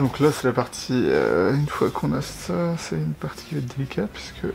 Donc là c'est la partie, une fois qu'on a ça, c'est une partie qui va être délicate puisque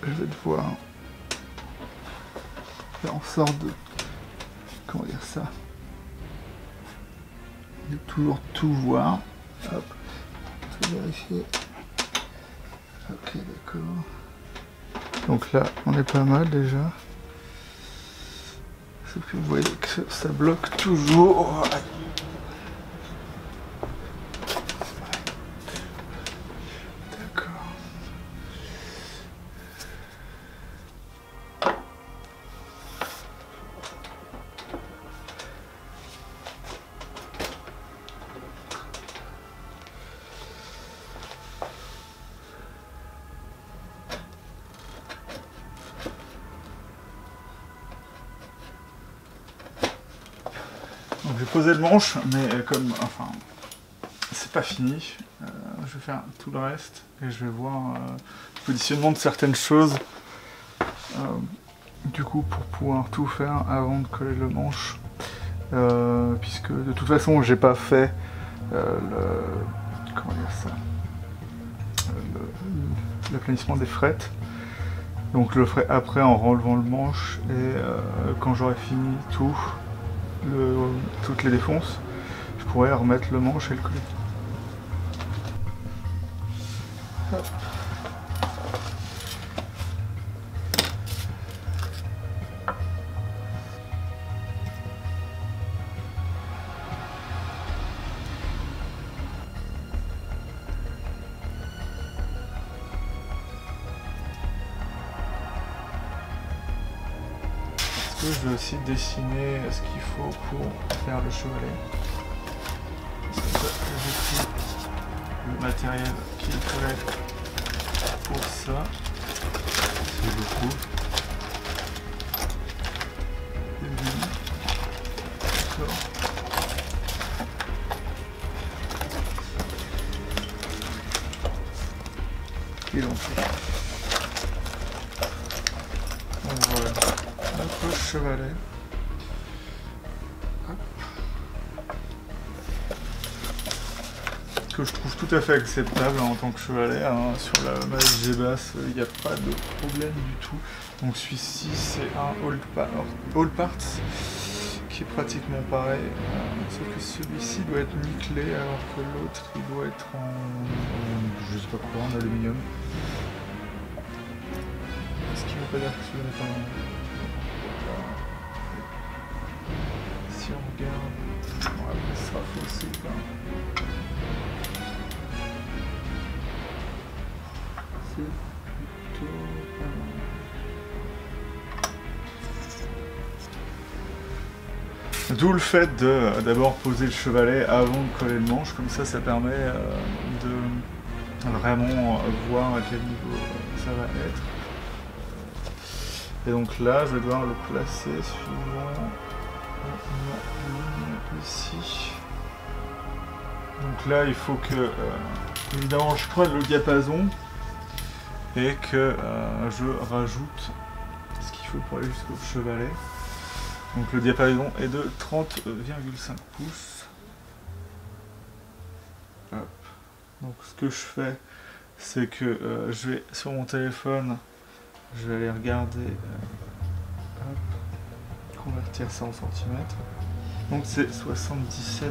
je vais devoir faire en sorte de, comment dire ça, de toujours tout voir. Hop, je vais vérifier. Ok, d'accord. Donc là on est pas mal déjà. Sauf que vous voyez que ça bloque toujours. Donc j'ai posé le manche, mais comme, enfin, c'est pas fini, je vais faire tout le reste et je vais voir le positionnement de certaines choses, du coup pour pouvoir tout faire avant de coller le manche, puisque de toute façon j'ai pas fait comment dire ça, l'aplanissement des frettes, donc je le ferai après en relevant le manche et quand j'aurai fini tout. Toutes les défonces, je pourrais remettre le manche et le coller. Hop. Je vais aussi dessiner ce qu'il faut pour faire le chevalet. C'est pour ça que j'ai pris le matériel qu'il fallait pour ça. C'est beaucoup. D'accord. Et donc voilà. Notre chevalet. Que je trouve tout à fait acceptable en tant que chevalet. Hein. Sur la MSG basse, il n'y a pas de problème du tout. Donc celui-ci, c'est un all parts qui est pratiquement pareil. Sauf que celui-ci doit être nickelé alors que l'autre, il doit être en, je sais pas quoi, en aluminium. Ce qui ne veut pas dire que celui-là n'est pas en... Si on regarde, bon, après ce sera faussé. C'est plutôt pas mal. D'où le fait de d'abord poser le chevalet avant de coller le manche, comme ça ça permet de vraiment voir à quel niveau ça va être. Et donc là, je vais devoir le placer suivant ici. Donc là, il faut que, évidemment, je prenne le diapason et que je rajoute ce qu'il faut pour aller jusqu'au chevalet. Donc le diapason est de 30,5 pouces. Hop. Donc ce que je fais, c'est que je vais sur mon téléphone, je vais aller regarder, hop, convertir ça en centimètres. Donc c'est 77,47.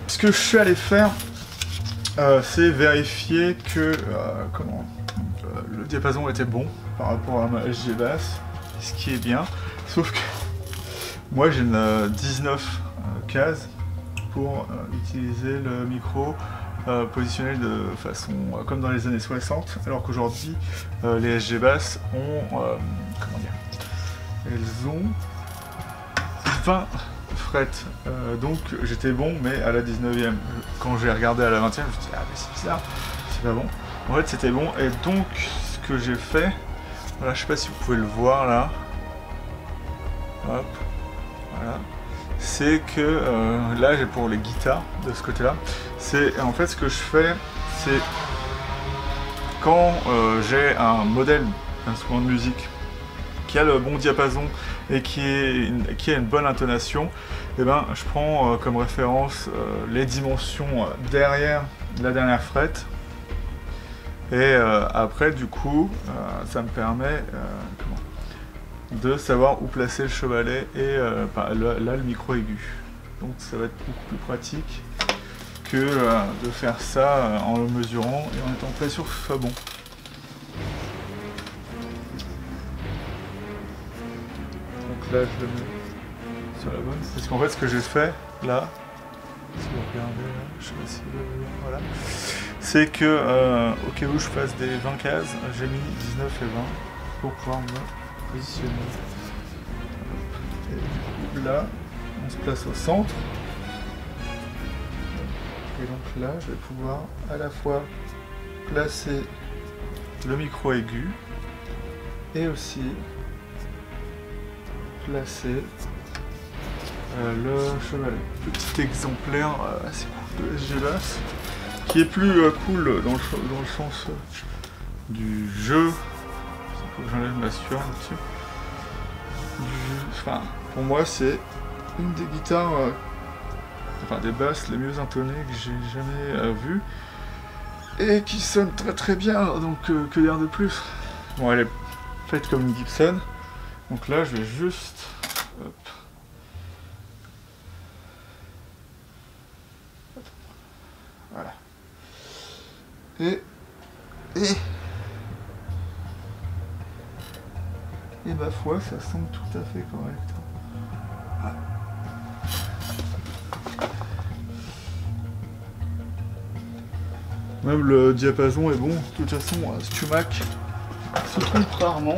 Ce que je suis allé faire, c'est vérifier que le diapason était bon par rapport à ma SG basse, ce qui est bien. Sauf que moi j'ai une 19 cases pour utiliser le micro positionné de façon comme dans les années 60, alors qu'aujourd'hui les SG basses ont comment dire, elles ont 20 frettes, donc j'étais bon, mais à la 19e, quand j'ai regardé à la 20e, je me suis dit ah mais c'est bizarre, c'est pas bon. En fait c'était bon, et donc ce que j'ai fait, voilà, je sais pas si vous pouvez le voir là, hop, voilà, c'est que là j'ai pour les guitares de ce côté là, c'est en fait ce que je fais, c'est quand j'ai un modèle d'instrument de musique qui a le bon diapason et qui a une bonne intonation, et ben je prends comme référence les dimensions derrière la dernière frette. Et après, du coup, ça me permet de savoir où placer le chevalet et là le micro aigu. Donc ça va être beaucoup plus pratique que de faire ça en le mesurant et en étant très sûr que ce soit bon. Donc là, je le mets sur la bonne. Parce qu'en fait, ce que j'ai fait là, si vous regardez là, je sais pas si vous voyez, voilà, c'est que au cas où je fasse des 20 cases, j'ai mis 19 et 20 pour pouvoir me positionner. Et du coup, là, on se place au centre. Et donc là, je vais pouvoir à la fois placer le micro aigu et aussi placer le chevalet. Petit exemplaire assez cool de SG Bass, qui est plus cool dans le sens du jeu. Il faut que j'enlève ma sueur là-dessus. Enfin, pour moi, c'est une des guitares, enfin des basses les mieux intonées que j'ai jamais vues et qui sonne très très bien. Donc que dire de plus? Bon, elle est faite comme une Gibson. Donc là, je vais juste, hop. Voilà. Et ma foi, ça semble tout à fait correct. Ah. Même le diapason est bon. De toute façon, Stumac se trompe rarement.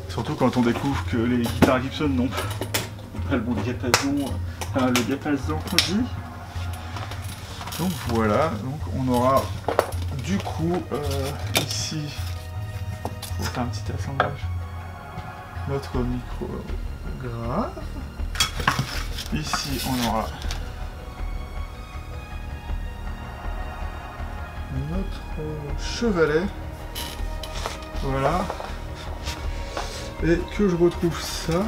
Surtout quand on découvre que les guitares Gibson n'ont pas le bon diapason, le diapason dit. Donc voilà, donc on aura du coup ici, pour faire un petit assemblage, notre micro grave. Ici on aura notre chevalet. Voilà. Et que je retrouve ça.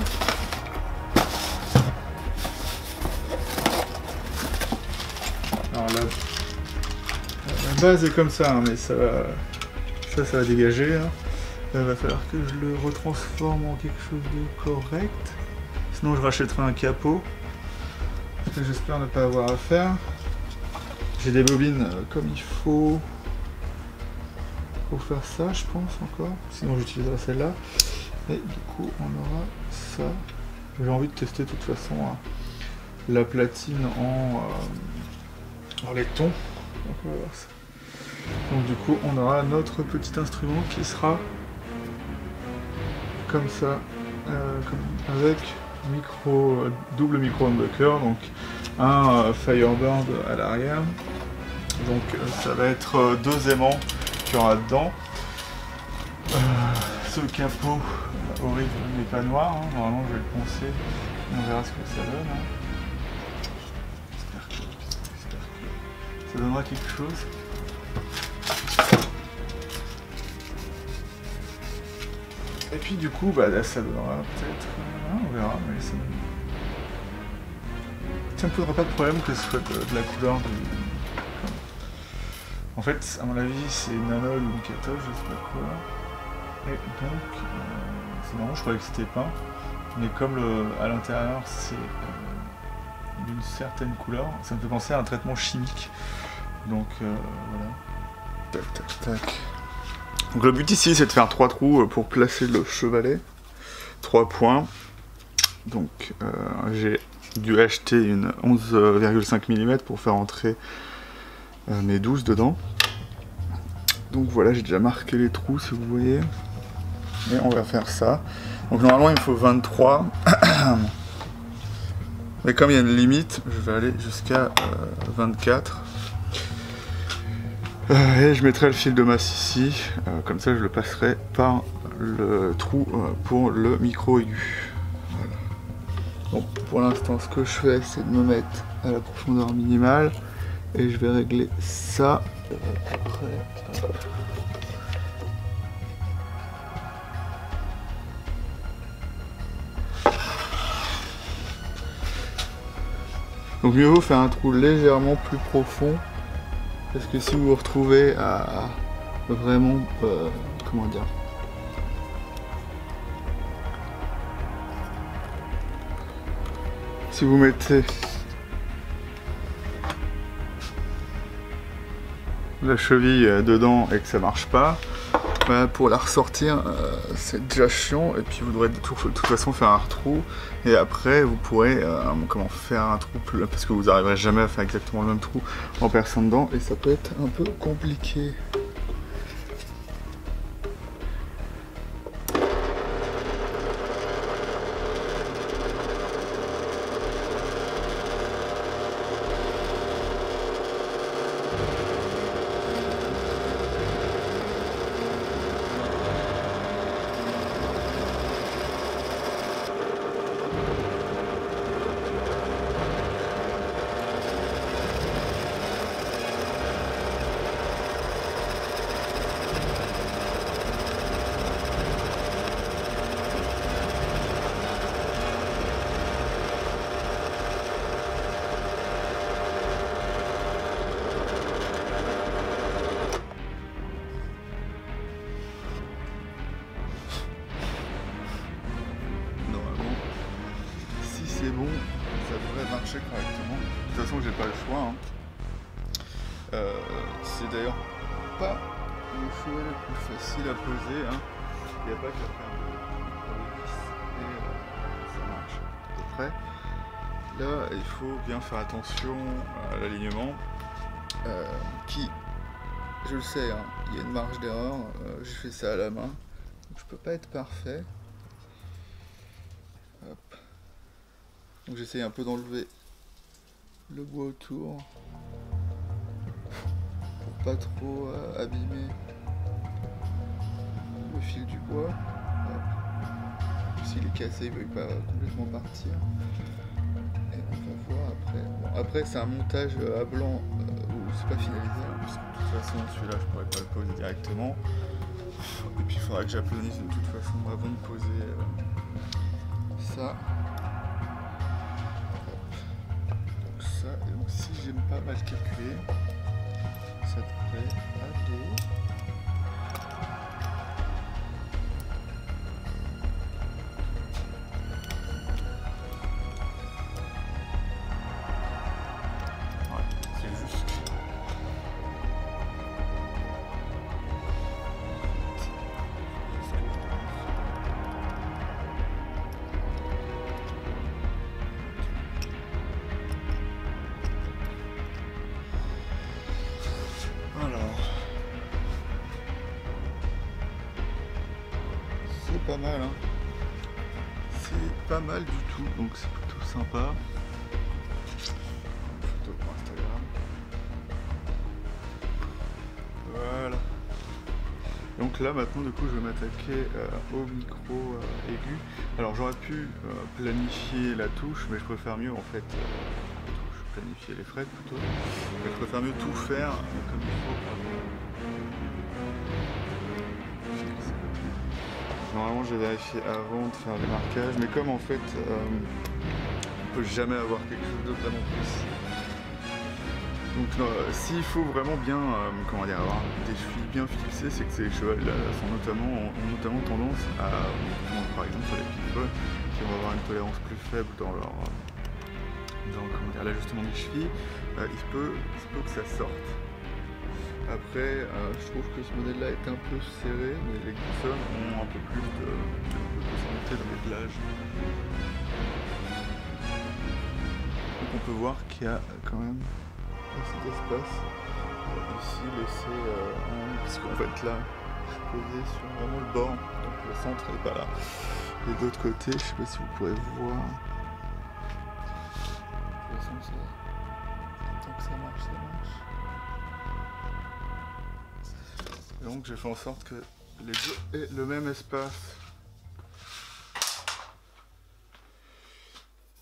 Alors la base est comme ça, hein, mais ça va dégager. Hein. Il va falloir que je le retransforme en quelque chose de correct. Sinon je rachèterai un capot. Que j'espère ne pas avoir à faire. J'ai des bobines comme il faut pour faire ça, je pense encore. Sinon j'utiliserai celle-là. Et du coup on aura ça. J'ai envie de tester de toute façon la platine en laiton. Donc on va voir ça. Donc du coup on aura notre petit instrument qui sera comme ça, avec double micro humbucker, donc un Firebird à l'arrière. Donc ça va être deux aimants qu'il y aura dedans. Ce capot horrible n'est pas noir, hein. Normalement je vais le poncer et on verra ce que ça donne. Hein. J'espère que ça donnera quelque chose. Et puis du coup, bah, là, ça donnera peut-être... on verra, mais ça ne posera pas de problème que ce soit de la couleur du... En fait, à mon avis, c'est une anode ou une cathode, je sais pas quoi. Et donc, c'est marrant, je croyais que c'était peint, mais comme à l'intérieur c'est d'une certaine couleur, ça me fait penser à un traitement chimique. Donc voilà. Tac tac tac. Donc le but ici c'est de faire 3 trous pour placer le chevalet. 3 points. Donc j'ai dû acheter une 11,5 mm pour faire entrer mes 12 dedans. Donc voilà, j'ai déjà marqué les trous si vous voyez. Et on va faire ça. Donc normalement il me faut 23. Mais comme il y a une limite, je vais aller jusqu'à 24. Et je mettrai le fil de masse ici. Comme ça je le passerai par le trou pour le micro aigu. Voilà. Donc pour l'instant ce que je fais c'est de me mettre à la profondeur minimale. Et je vais régler ça. Après, Donc mieux vaut faire un trou légèrement plus profond, parce que si vous vous retrouvez à vraiment, comment dire, si vous mettez la cheville dedans et que ça marche pas, bah, pour la ressortir c'est déjà chiant, et puis vous devrez de toute façon faire un trou, et après vous pourrez comment faire un trou plus, parce que vous n'arriverez jamais à faire exactement le même trou en perçant dedans, et ça peut être un peu compliqué. C'est bon, ça devrait marcher correctement. De toute façon, j'ai pas le choix. Hein. C'est d'ailleurs pas le choix le plus facile à poser. Hein. Il n'y a pas qu'à faire le vis et ça marche à peu près. Là, il faut bien faire attention à l'alignement qui, je le sais, hein, il y a une marge d'erreur. Je fais ça à la main, donc je peux pas être parfait. Hop. Donc j'essaye un peu d'enlever le bois autour pour pas trop abîmer le fil du bois. S'il est cassé, il ne veut pas complètement partir. Et on va voir après. Bon, après c'est un montage à blanc où c'est pas finalisé, hein, parce que de toute façon celui-là je pourrais pas le poser directement. Et puis il faudra que j'aplanisse de toute façon avant de poser ça. Et donc si j'aime pas mal calculer, ça devrait aller. Ouais, c'est juste. Pas mal, hein. C'est pas mal du tout, donc c'est plutôt sympa. Une photo pour Instagram. Voilà. Donc là maintenant du coup je vais m'attaquer au micro aigu. Alors j'aurais pu planifier la touche, mais je préfère mieux en fait planifier les frettes plutôt. Mais je préfère mieux tout faire comme il faut. Normalement j'ai vérifié avant de faire les marquages, mais comme en fait on peut jamais avoir quelque chose de vraiment précis. Donc s'il faut vraiment bien comment dire, avoir des chevilles bien fixées, c'est que ces chevaux-là ont notamment tendance à, par exemple sur les pigeons, qui vont avoir une tolérance plus faible dans leur l'ajustement des chevilles, il se peut que ça sorte. Après, je trouve que ce modèle-là est un peu serré, mais les Gibson ont un peu plus de possibilité de réglage. Donc on peut voir qu'il y a quand même assez d'espace ici laissé parce qu'en fait là, je suis posé sur vraiment le bord, donc le centre n'est pas là. Et d'autre côté, je sais pas si vous pourrez voir. De toute façon, tant que ça marche, ça marche. Donc j'ai fait en sorte que les deux aient le même espace.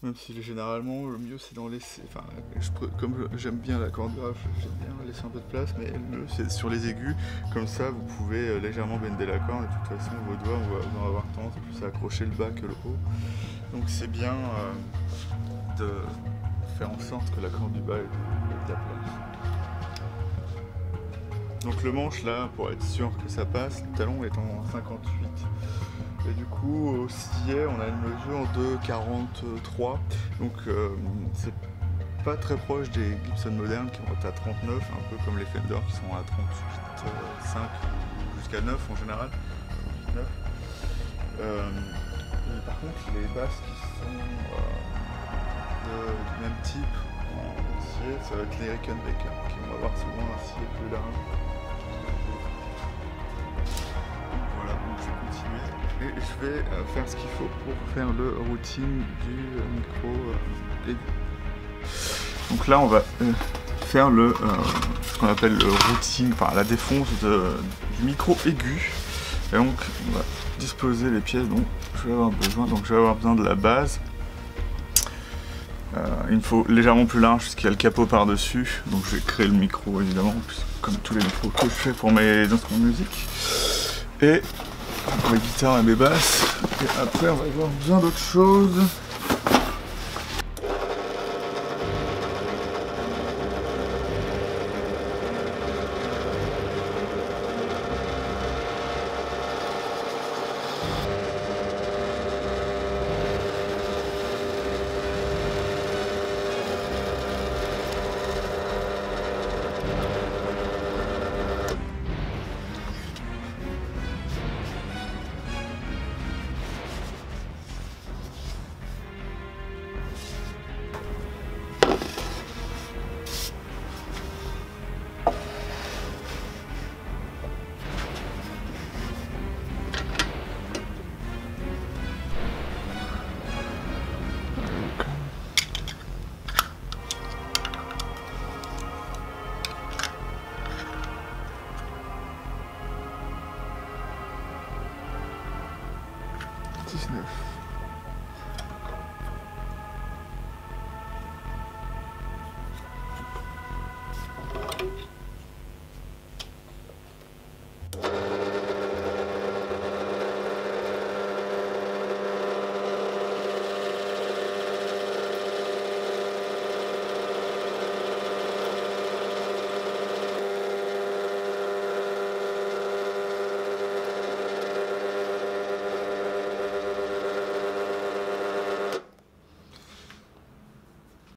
Même si généralement le mieux c'est d'en laisser. Enfin, comme j'aime bien la corde grave, j'aime bien laisser un peu de place, mais le mieux c'est sur les aigus. Comme ça vous pouvez légèrement bender la corde, et de toute façon vos doigts vont avoir tendance à plus à accrocher le bas que le haut. Donc c'est bien de faire en sorte que la corde du bas ait de la place. Donc le manche là, pour être sûr que ça passe, le talon est en 58. Et du coup, au sillet, on a une mesure de 43. Donc c'est pas très proche des Gibson modernes qui vont être à 39, un peu comme les Fender qui sont à 38,5 jusqu'à 9 en général. 9. Et par contre, les basses qui sont du même type en sillet, ça va être les Rickenbacker qui vont avoir souvent un sillet plus large. Voilà, donc je vais continuer et je vais faire ce qu'il faut pour faire le routing du micro aigu. Donc là on va faire ce qu'on appelle le routing, enfin la défonce du micro aigu. Et donc on va disposer les pièces dont je vais avoir besoin. Donc je vais avoir besoin de la base. Il me faut légèrement plus large puisqu'il y a le capot par dessus. Donc je vais créer le micro évidemment, comme tous les micros que je fais pour mes instruments de musique. Et pour mes guitares et mes basses. Et après on va avoir besoin d'autre chose.